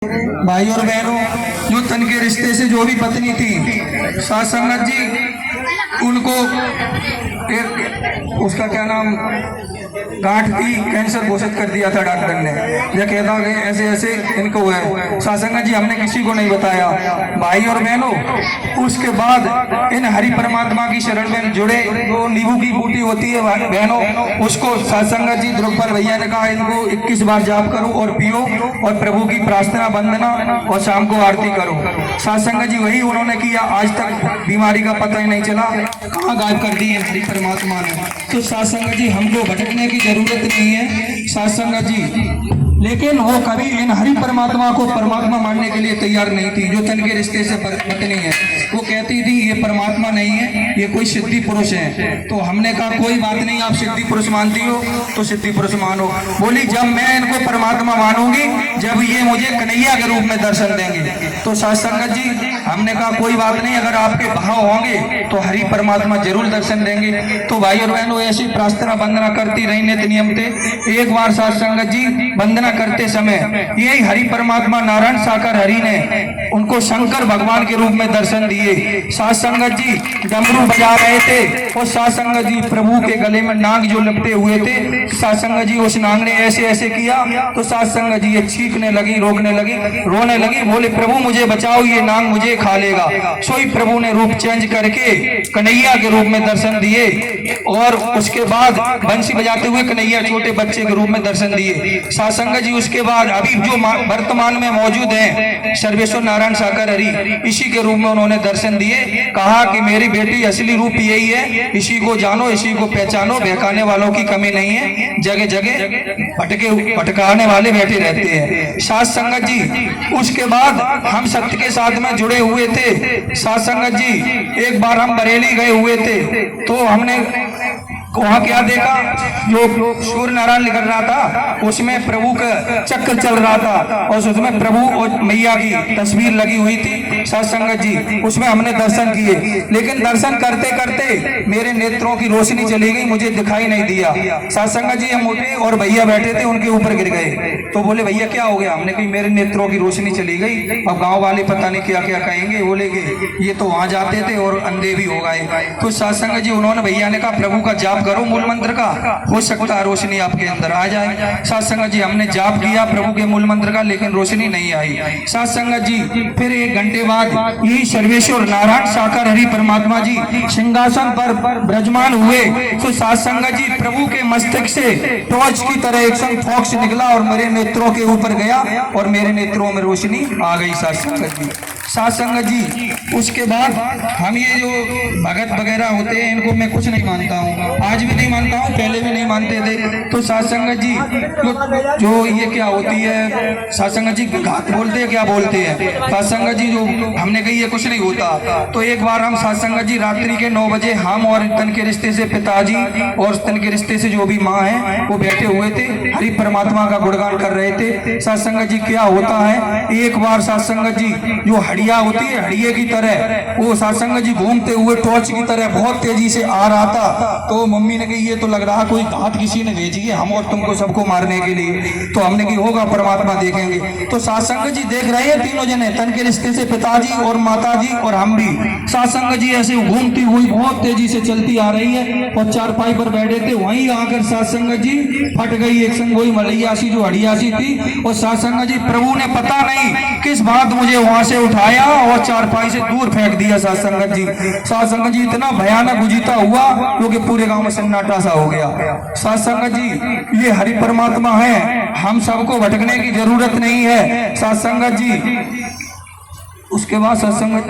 भाई और बहनों, जो तन के रिश्ते से जो भी पत्नी थी साथ संगत जी, उनको एक उसका क्या नाम गांठ थी, कैंसर घोषित कर दिया था डॉक्टर ने। यह कहता कि ऐसे ऐसे इनको है। सासंगत जी हमने किसी को नहीं बताया। भाई और बहनों, उसके बाद इन हरि परमात्मा की शरण में जुड़े, जो नींबू की बूटी होती है बहनों, उसको सासंगत जी द्रुपल भैया ने कहा इनको 21 बार जाप करो और पियो और प्रभु की प्रार्थना वंदना और शाम को आरती करो। सासंगत जी वही उन्होंने किया। आज तक बीमारी का पता ही नहीं चला, कहाँ गायब कर दी है हरि परमात्मा ने। तो सासंगत जी हमको भटकने की जरूरत नहीं है सासंगत जी। लेकिन वो कभी इन हरि परमात्मा को परमात्मा मानने के लिए तैयार नहीं थी। जो तन के रिश्ते से पत्नी है, वो कहती थी ये परमात्मा नहीं है, ये कोई सिद्धि पुरुष है। तो हमने कहा कोई बात नहीं, आप सिद्धि पुरुष मानती हो तो सिद्धि पुरुष मानो। बोली जब मैं इनको परमात्मा मानूंगी जब ये मुझे कन्हैया के रूप में दर्शन देंगे। तो सत्संगत जी हमने कहा कोई बात नहीं, अगर आपके भाव होंगे तो हरि परमात्मा जरूर दर्शन देंगे। तो भाई और बहनों, ऐसी प्रार्थना वंदना करती रही नित्य नियम थे। एक बार सत्संगत जी वंदना करते समय यही हरि परमात्मा नारायण साकार हरि ने उनको शंकर भगवान के रूप में दर्शन दिए। सत्संगत जी डमरू बजा रहे थे और सत्संगत जी प्रभु के गले में नाग जो लपटे हुए थे, सत्संगत जी उस नाग ने ऐसे ऐसे किया तो सत्संगत जी ये चीखने लगी, रोकने लगी, रोने लगी। बोले प्रभु मुझे बचाओ, ये नाग मुझे खा लेगा। सोई प्रभु ने रूप चेंज करके कन्हैया के रूप में दर्शन दिए और उसके बाद बंसी बजाते हुए कन्हैया छोटे बच्चे के रूप में दर्शन दिए। सत्संगत जी उसके बाद अभी जो वर्तमान में मौजूद हैं सर्वेश्वर नारायण साकार हरि, इसी के रूप में उन्होंने दर्शन दिए। कहा कि मेरी बेटी असली रूप यही है, इसी को जानो, इसी को पहचानो, बहकाने वालों की कमी नहीं है, जगह जगह भटकाने वाले बैठे रहते हैं। सत्संगत जी उसके बाद हम सत्य के साथ में जुड़े हुए थे। सत्संगत जी एक बार हम बरेली गए हुए थे तो हमने वहाँ क्या देखा, जो सूर्य नारायण निकल रहा था उसमें प्रभु का चक्र चल रहा था और उसमें प्रभु और मैया की तस्वीर लगी हुई थी। सत्संगत जी उसमें हमने दर्शन किए, लेकिन दर्शन करते करते मेरे नेत्रों की रोशनी चली गई, मुझे दिखाई नहीं दिया। सत्संगत जी हम उठे और भैया बैठे थे, उनके ऊपर गिर गए। तो बोले भैया क्या हो गया? हमने कही मेरे नेत्रों की रोशनी चली गई, अब गाँव वाले पता नहीं क्या क्या कहेंगे। बोलेगे ये तो वहां जाते थे और अंधे भी हो गए। तो सत्संगत जी उन्होंने भैया ने कहा प्रभु का जाप करो मूल मंत्र का, हो सकता है रोशनी आपके अंदर आ जाए। सत्संगत जी हमने जाप किया प्रभु के मूल मंत्र का, लेकिन रोशनी नहीं आई। सत्संगत जी फिर 1 घंटे बाद यही सर्वेश्वर नारायण साकार हरि परमात्मा जी सिंहासन पर विराजमान हुए। तो सत्संगत जी प्रभु के मस्तक से टॉर्च की तरह एक संग फॉक्स निकला और मेरे नेत्रों के ऊपर गया और मेरे नेत्रों में रोशनी आ गई। सत्संगत जी उसके बाद हम ये जो भगत वगैरह होते हैं इनको मैं कुछ नहीं मानता हूँ, आज भी नहीं मानता हूँ, पहले भी नहीं मानते थे। तो सत्संगत जी जो ये क्या होती है, सत्संगत जी घात बोलते हैं, क्या बोलते हैं सत्संगत जी, जो हमने कही ये कुछ नहीं होता। तो एक बार हम सत्संगत जी रात्रि के 9 बजे हम और तन के रिश्ते से पिताजी और तन के रिश्ते से जो भी माँ है वो बैठे हुए थे, हरि परमात्मा का गुणगान कर रहे थे। सत्संगत जी क्या होता है, एक बार सत्संगत जी जो हड़िया होती है, हड़िये की तरह वो सत्संगत जी घूमते हुए टॉर्च की तरह बहुत तेजी से आ रहा था। तो मम्मी ने कही ये तो लग रहा कोई घात किसी ने भेजी है हम और तुमको सबको मारने के लिए। तो हमने कही होगा परमात्मा देखेंगे। तो सत्संगत जी देख रहे हैं, तीनों जने तन के रिश्ते से पिताजी और माताजी और हम भी। सत्संगत जी ऐसे घूमती हुई बहुत तेजी से चलती आ रही है और चारपाई पर बैठे थे, वहीं आकर सत्संगत जी फट गई एक संग वही मलैयासी जो हड़ियासी थी। और सत्संगत जी प्रभु ने पता नहीं किस बात मुझे वहां से उठाया और चारपाई से दूर फेंक दिया। सत्संगत जी सत्संगत जी इतना भयानक उजीता हुआ क्योंकि पूरे गांव में सन्नाटा सा हो गया। सत्संगत जी ये हरि परमात्मा है, हम सबको भटकने की जरूरत नहीं है। सत्संगत जी उसके बाद सत्संगत